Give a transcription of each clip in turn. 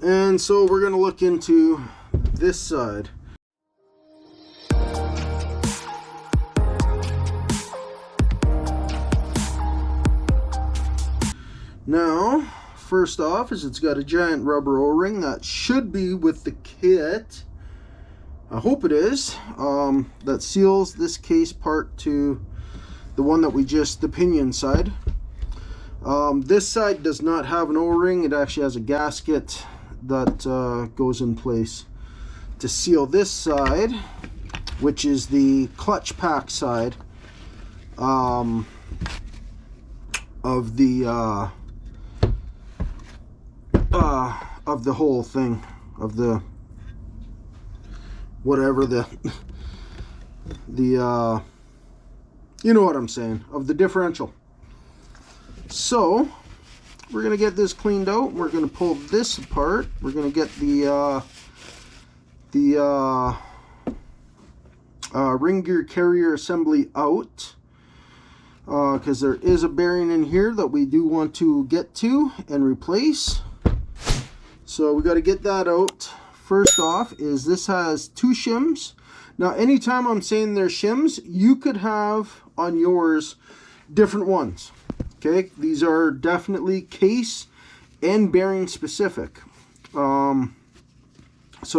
And so we're going to look into this side. Now, first off is it's got a giant rubber O-ring that should be with the kit. I hope it is. That seals this case part to the one that we just, the pinion side. This side does not have an O-ring. It actually has a gasket that goes in place to seal this side, which is the clutch pack side of the whole thing, of the whatever the you know what I'm saying, of the differential. So we're gonna get this cleaned out. We're gonna pull this apart. We're gonna get the ring gear carrier assembly out, because there is a bearing in here that we do want to get to and replace. So we got to get that out. First off is this has two shims. Now anytime I'm saying they're shims, you could have on yours different ones. Okay, these are definitely case and bearing specific. So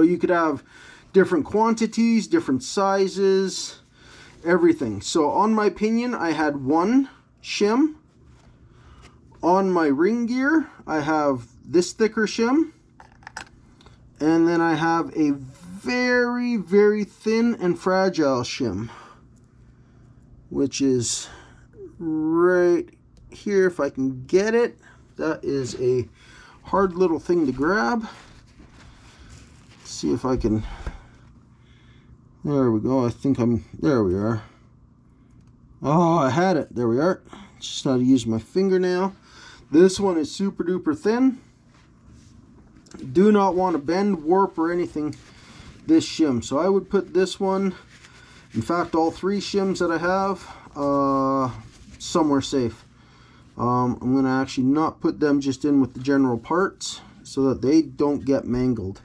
you could have different quantities, different sizes, everything. So on my pinion, I had one shim. On my ring gear, I have this thicker shim. And then I have a very, very thin and fragile shim, which is right here, if I can get it. That is a hard little thing to grab. Let's see if I can. There we go. I think there we are. Oh, I had it. There we are. Just how to use my fingernail. This one is super duper thin. Do not want to bend, warp, or anything this shim. So I would put this one, in fact all three shims that I have, somewhere safe. I'm going to actually not put them just in with the general parts so that they don't get mangled.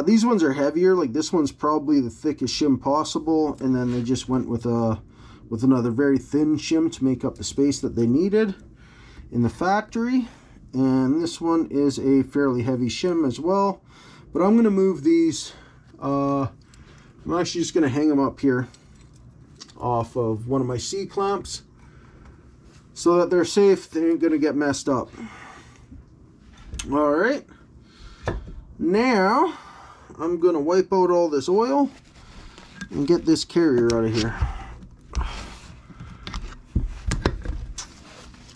These ones are heavier. Like this one's probably the thickest shim possible, and then they just went with another very thin shim to make up the space that they needed in the factory. And this one is a fairly heavy shim as well, but I'm going to move these. I'm actually just going to hang them up here off of one of my C-clamps so that they're safe. They ain't going to get messed up. Alright, now I'm going to wipe out all this oil and get this carrier out of here.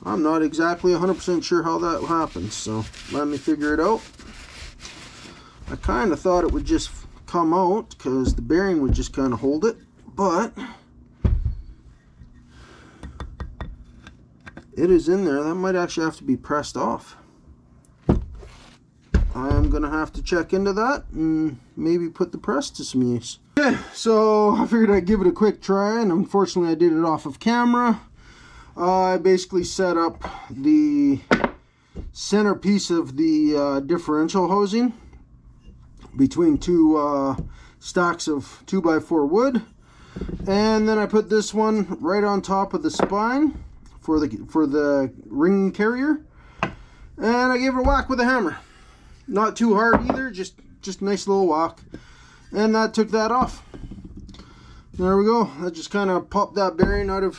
I'm not exactly 100% sure how that happens, so let me figure it out. I kind of thought it would just come out because the bearing would just kind of hold it, but it is in there. That might actually have to be pressed off. I'm going to have to check into that and maybe put the press to some use. Okay, so I figured I'd give it a quick try, and unfortunately I did it off of camera. I basically set up the centerpiece of the differential housing between two stacks of 2x4 wood, and then I put this one right on top of the spine for the ring carrier, and I gave it a whack with a hammer. Not too hard either, just a nice little whack, and that took that off. There we go. That just kind of popped that bearing out of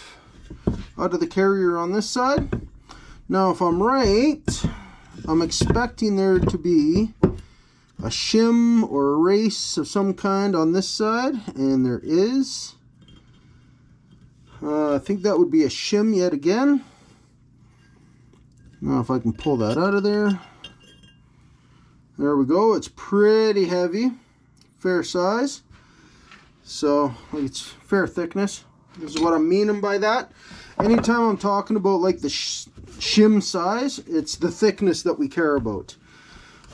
the carrier on this side. Now if I'm right, I'm expecting there to be a shim or a race of some kind on this side, and there is. I think that would be a shim yet again. Now if I can pull that out of there. There we go. It's pretty heavy, fair size. So it's fair thickness. This is what I'm meaning by that. Anytime I'm talking about like the shim size, it's the thickness that we care about.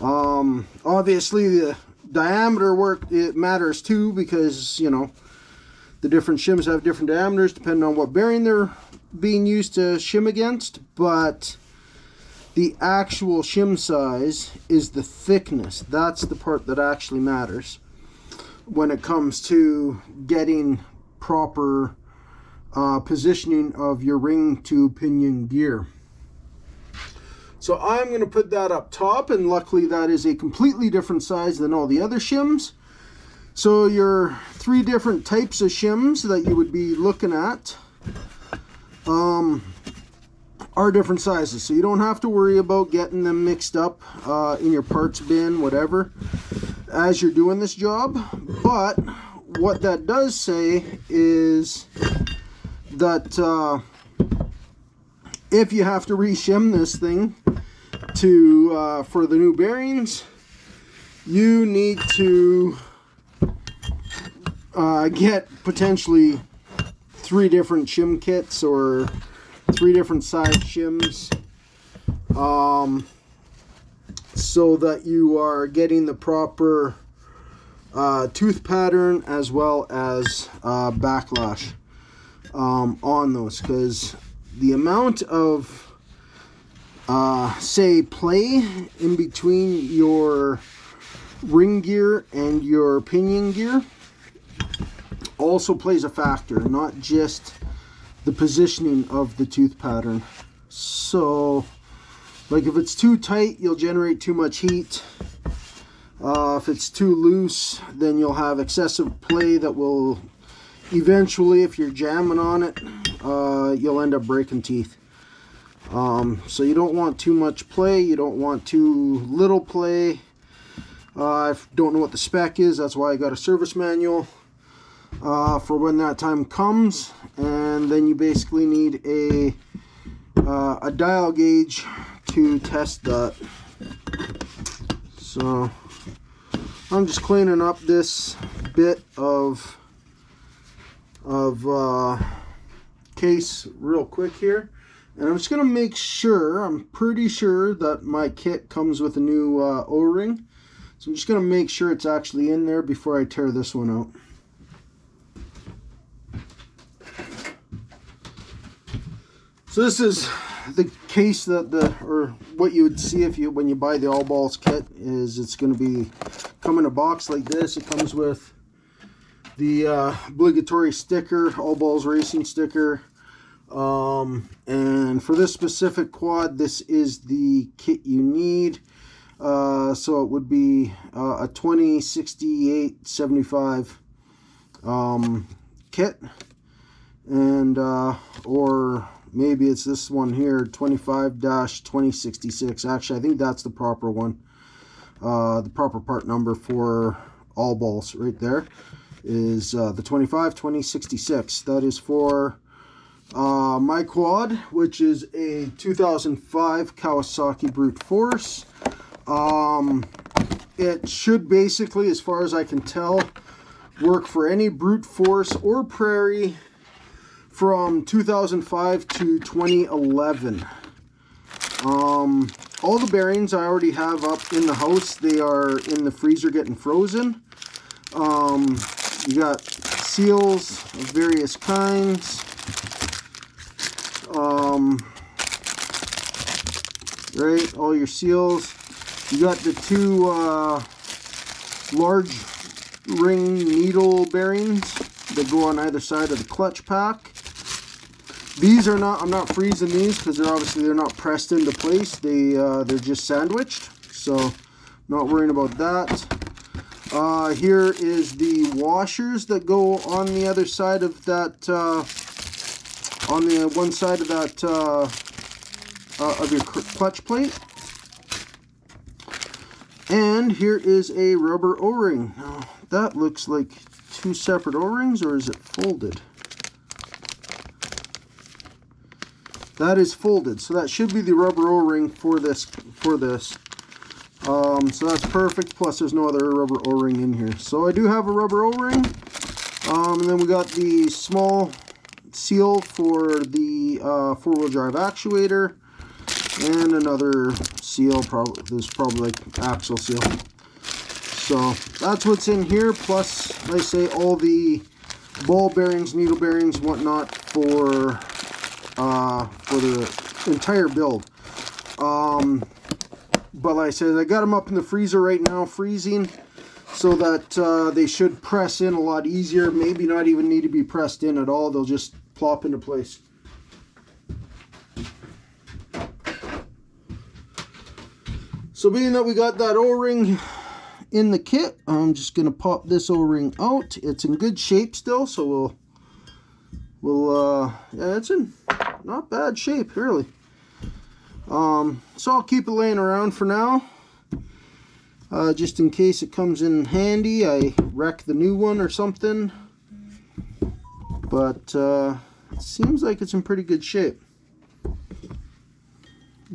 Obviously the diameter it matters too, because you know the different shims have different diameters depending on what bearing they're being used to shim against. But The actual shim size is the thickness. That's the part that actually matters when it comes to getting proper positioning of your ring to pinion gear. So I'm going to put that up top, and luckily that is a completely different size than all the other shims. So your 3 different types of shims that you would be looking at are different sizes, so you don't have to worry about getting them mixed up in your parts bin, whatever, as you're doing this job. But what that does say is that if you have to reshim this thing to for the new bearings, you need to get potentially 3 different shim kits or 3 different size shims, so that you are getting the proper tooth pattern as well as backlash on those, because the amount of say play in between your ring gear and your pinion gear also plays a factor, not just the positioning of the tooth pattern. So like if it's too tight, you'll generate too much heat. If it's too loose, then you'll have excessive play that will eventually, if you're jamming on it, you'll end up breaking teeth. So you don't want too much play, you don't want too little play. I don't know what the spec is, that's why I got a service manual for when that time comes. And then you basically need a dial gauge to test that. So I'm just cleaning up this bit of case real quick here, and I'm just gonna make sure, I'm pretty sure that my kit comes with a new O-ring, so I'm just gonna make sure it's actually in there before I tear this one out. So this is the case that or what you would see if you when you buy the All Balls kit. Is it's going to be come in a box like this. It comes with the obligatory sticker, All Balls Racing sticker, and for this specific quad, this is the kit you need. So it would be a 206875 kit, and or maybe it's this one here, 25-2066. Actually, I think that's the proper one. The proper part number for All Balls right there is the 25-2066. That is for my quad, which is a 2005 Kawasaki Brute Force. It should basically, as far as I can tell, work for any Brute Force or Prairie from 2005 to 2011. All the bearings I already have up in the house. They are in the freezer getting frozen. You got seals of various kinds. Right, all your seals. You got the 2 large ring needle bearings that go on either side of the clutch pack. These are not, I'm not freezing these because they're not pressed into place. They're just sandwiched, so not worrying about that. Here is the washers that go on the other side of that, on the one side of that of your clutch plate. And here is a rubber O-ring. Now that looks like 2 separate O-rings, or is it folded? That is folded, so that should be the rubber O-ring for this. So that's perfect. Plus, there's no other rubber O-ring in here. So I do have a rubber O-ring. And then we got the small seal for the 4-wheel drive actuator, and another seal. There's probably like axle seal. So that's what's in here. Plus, like I say, all the ball bearings, needle bearings, whatnot for the entire build. But like I said, I got them up in the freezer right now, freezing, so that they should press in a lot easier. Maybe not even need to be pressed in at all. They'll just plop into place. So being that we got that O-ring in the kit, I'm just going to pop this O-ring out. It's in good shape still, so yeah, it's in not bad shape, really. So I'll keep it laying around for now, just in case it comes in handy. I wreck the new one or something, but it seems like it's in pretty good shape.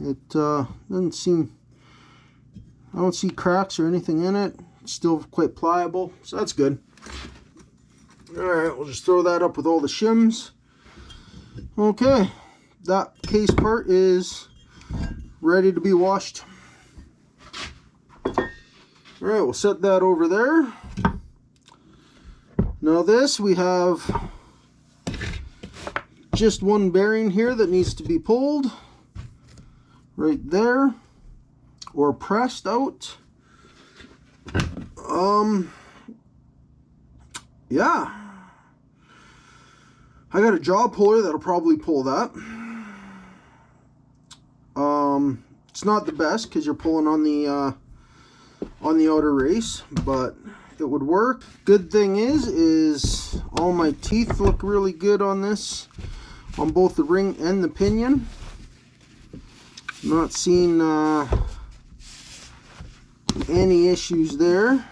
It doesn't seem, I don't see cracks or anything in it. It's still quite pliable, so that's good. Alright, we'll just throw that up with all the shims. Okay, that case part is ready to be washed. Alright, we'll set that over there. Now this, we have just one bearing here that needs to be pulled. Right there. Or pressed out. Yeah, I got a jaw puller that'll probably pull that. It's not the best because you're pulling on the outer race, but it would work. Good thing is all my teeth look really good on this, on both the ring and the pinion. Not seeing any issues there.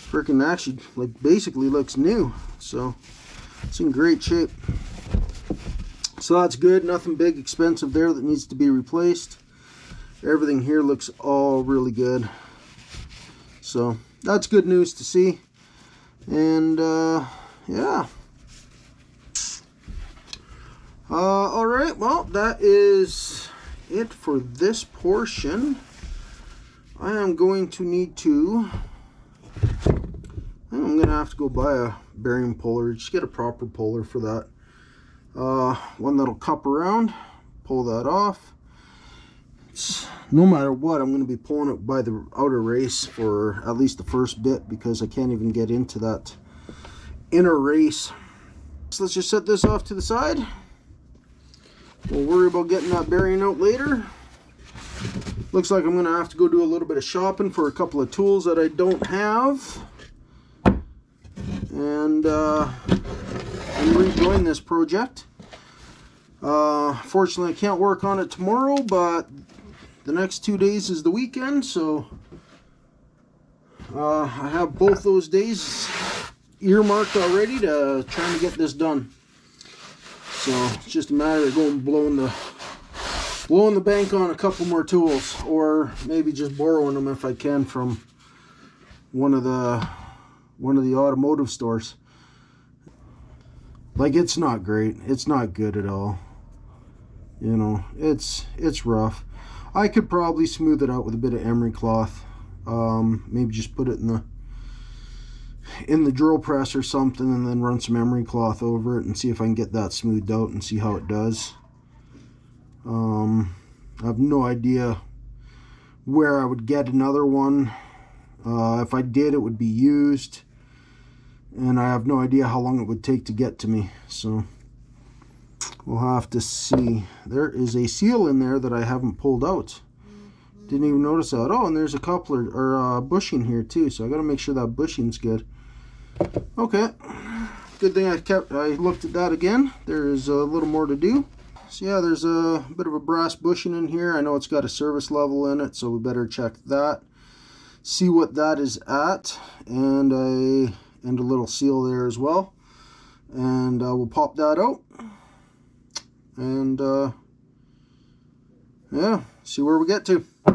Freaking actually, like, basically looks new, so it's in great shape. So that's good. Nothing big expensive there that needs to be replaced. Everything here looks all really good, so that's good news to see. And yeah, all right, well, that is it for this portion. I am going to need to, I'm going to have to go buy a bearing puller. Just get a proper puller for that. One that'll cup around, pull that off. No matter what, I'm going to be pulling it by the outer race for at least the first bit, because I can't even get into that inner race. So let's just set this off to the side. We'll worry about getting that bearing out later. Looks like I'm going to have to go do a little bit of shopping for a couple of tools that I don't have. And rejoin this project. Fortunately, I can't work on it tomorrow, but the next 2 days is the weekend, so I have both those days earmarked already to trying to get this done. So it's just a matter of going blowing the bank on a couple more tools, or maybe just borrowing them if I can from one of the automotive stores. Like, it's not great. It's not good at all. You know, it's rough. I could probably smooth it out with a bit of emery cloth. Maybe just put it in the drill press or something, and then run some emery cloth over it and see if I can get that smoothed out and see how it does. I have no idea where I would get another one. If I did, it would be used, and I have no idea how long it would take to get to me, so we'll have to see. There is a seal in there that I haven't pulled out. Didn't even notice that. Oh, and there's a coupler or bushing here too, so I got to make sure that bushing's good. Okay, good thing I looked at that again. There is a little more to do. So yeah, there's a bit of a brass bushing in here. I know it's got a service level in it, so we better check that, see what that is at, and a little seal there as well. And we'll pop that out, and yeah, see where we get to. See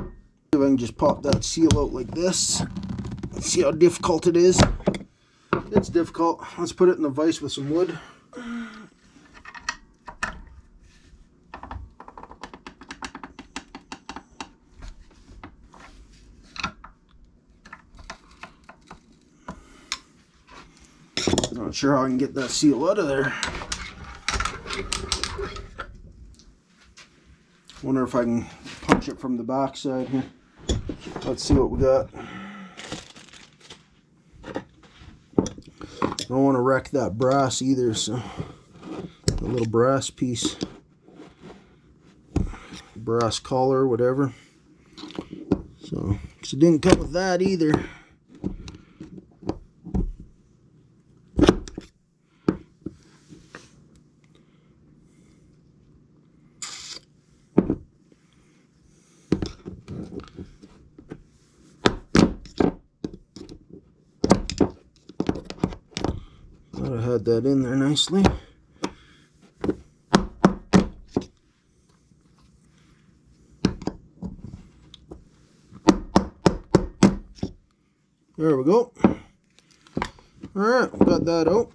if I can just pop that seal out like this. Let's see how difficult it is. It's difficult. Let's put it in the vise with some wood. Not sure how I can get that seal out of there. Wonder if I can punch it from the back side here. Let's see what we got. I don't want to wreck that brass either, so a little brass piece, brass collar, whatever. So, because it didn't come with that either. Thought I had that in there nicely. There we go. Alright, got that out.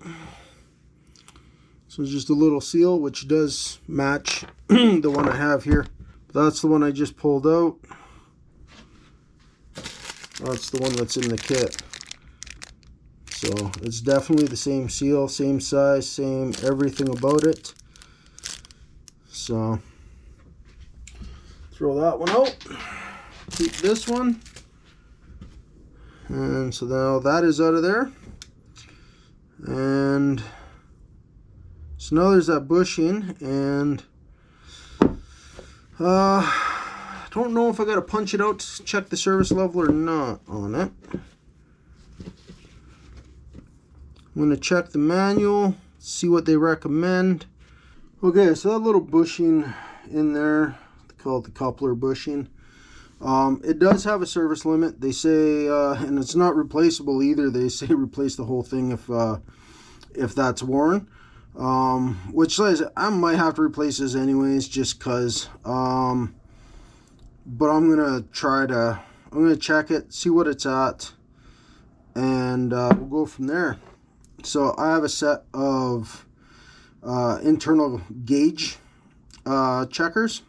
So it's just a little seal, which does match the one I have here. That's the one I just pulled out. That's the one that's in the kit. So it's definitely the same seal, same size, same everything about it. So throw that one out. Keep this one. And so now that is out of there. And so now there's that bushing, and I don't know if I got to punch it out to check the service level or not on it. I'm going to check the manual, see what they recommend. Okay, so that little bushing in there, they call it the coupler bushing. It does have a service limit. They say, and it's not replaceable either. They say replace the whole thing if that's worn. Which says I might have to replace this anyways, just cause. But I'm gonna check it, see what it's at, and we'll go from there. So I have a set of internal gauge checkers.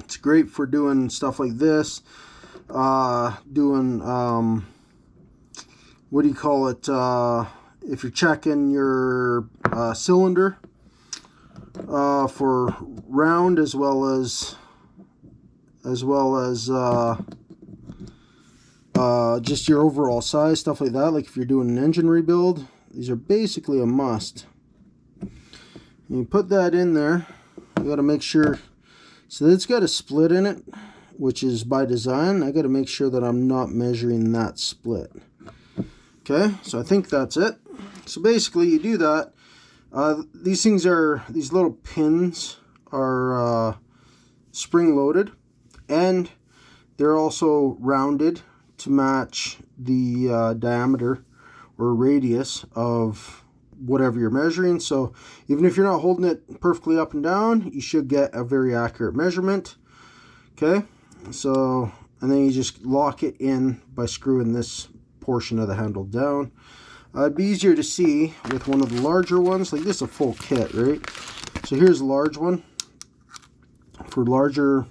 It's great for doing stuff like this, doing what do you call it, if you're checking your cylinder for round, as well as just your overall size, stuff like that. Like if you're doing an engine rebuild, these are basically a must. And you put that in there. You got to make sure. So it's got a split in it, which is by design. I got to make sure that I'm not measuring that split. Okay, so I think that's it. So basically you do that. These little pins are spring loaded, and they're also rounded to match the diameter or radius of whatever you're measuring. So even if you're not holding it perfectly up and down, you should get a very accurate measurement. Okay, so and then you just lock it in by screwing this portion of the handle down. It'd be easier to see with one of the larger ones. Like this is a full kit, right? So here's a large one for larger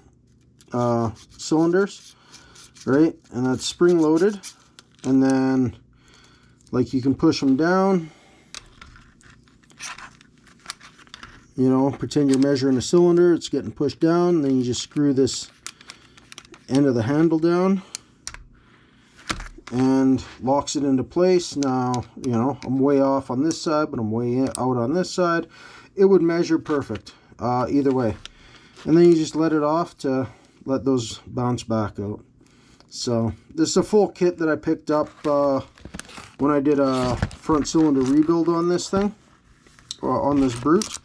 cylinders, right? And that's spring loaded, and then like you can push them down. You know, pretend you're measuring a cylinder, it's getting pushed down, and then you just screw this end of the handle down and locks it into place. Now, you know, I'm way off on this side, but I'm way out on this side. It would measure perfect either way. And then you just let it off to let those bounce back out. So this is a full kit that I picked up when I did a front cylinder rebuild on this thing, or on this brute.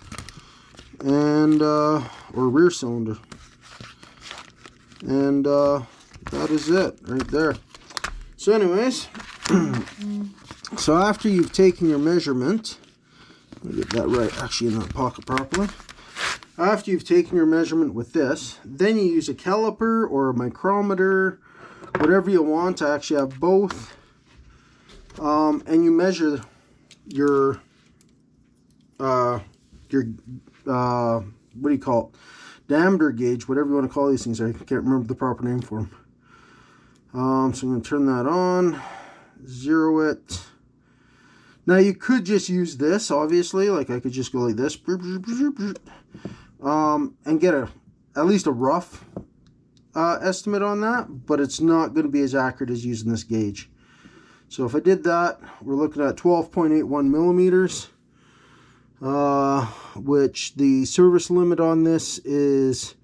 And or rear cylinder, and that is it right there. So anyways, so after you've taken your measurement, let me get that right actually in that pocket properly. After you've taken your measurement with this, then you use a caliper or a micrometer, whatever you want. To actually have both, and you measure your what do you call it, diameter gauge, whatever you want to call these things. I can't remember the proper name for them. So I'm going to turn that on, zero it. Now you could just use this, obviously, like I could just go like this, and get a at least a rough estimate on that, but it's not going to be as accurate as using this gauge. So if I did that, we're looking at 12.81 millimeters, which the service limit on this is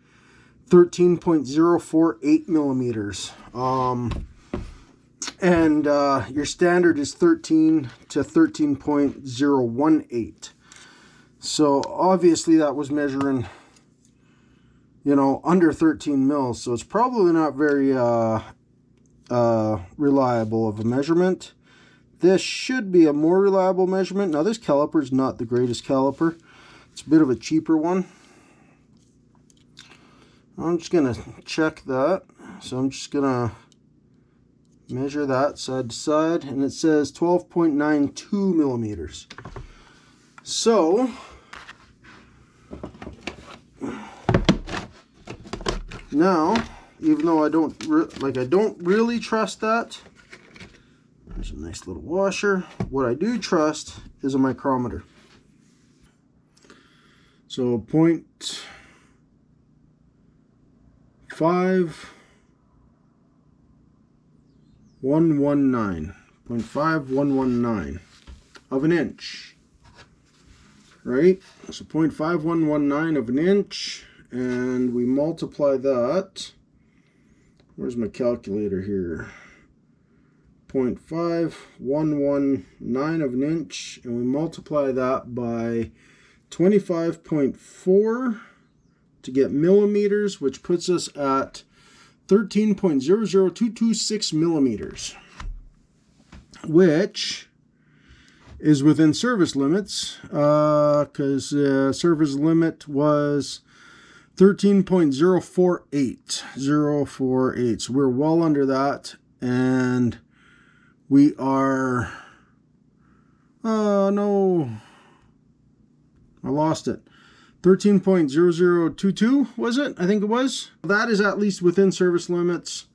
13.048 millimeters. And your standard is 13 to 13.018. So obviously that was measuring, you know, under 13 mils. So it's probably not very reliable of a measurement. This should be a more reliable measurement. Now this caliper is not the greatest caliper. It's a bit of a cheaper one. I'm just going to check that. So I'm just going to measure that side to side, and it says 12.92 millimeters. So now, even though I don't really trust that, there's a nice little washer. What I do trust is a micrometer. So 0.5119 of an inch, right? So 0.5119 of an inch, and we multiply that. Where's my calculator here? 0.5119 of an inch, and we multiply that by 25.4 to get millimeters, which puts us at 13.00226 millimeters, which is within service limits, because service limit was 13.048. So we're well under that, and we are, oh no, I lost it. 13.0022 was it? I think it was. That is at least within service limits.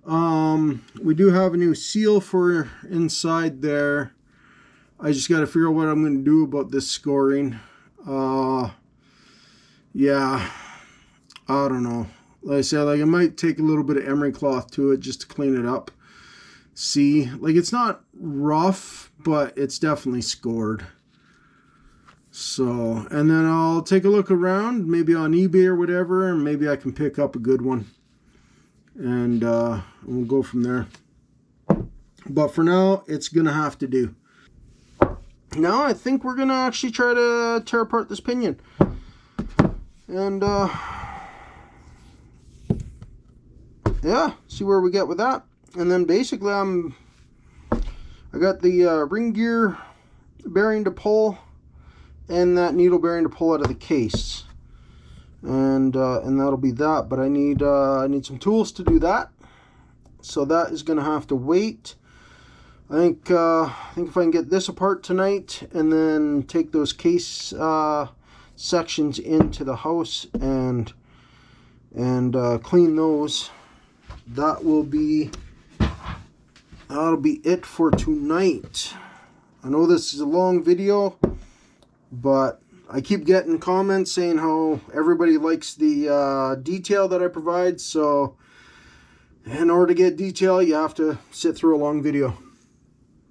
We do have a new seal for inside there. I just got to figure out what I'm going to do about this scoring. Yeah, I don't know. Like I said, like, I might take a little bit of emery cloth to it just to clean it up. See, like, it's not rough, but it's definitely scored. So, and then I'll take a look around, maybe on eBay or whatever, and maybe I can pick up a good one. And we'll go from there. But for now, it's going to have to do. Now I think we're going to actually try to tear apart this pinion. And, yeah, see where we get with that. And then basically I got the ring gear bearing to pull, and that needle bearing to pull out of the case, and that'll be that. But I need some tools to do that, so that is going to have to wait. I think if I can get this apart tonight, and then take those case sections into the house and clean those, that'll be it for tonight. I know this is a long video, but I keep getting comments saying how everybody likes the detail that I provide. So in order to get detail, you have to sit through a long video.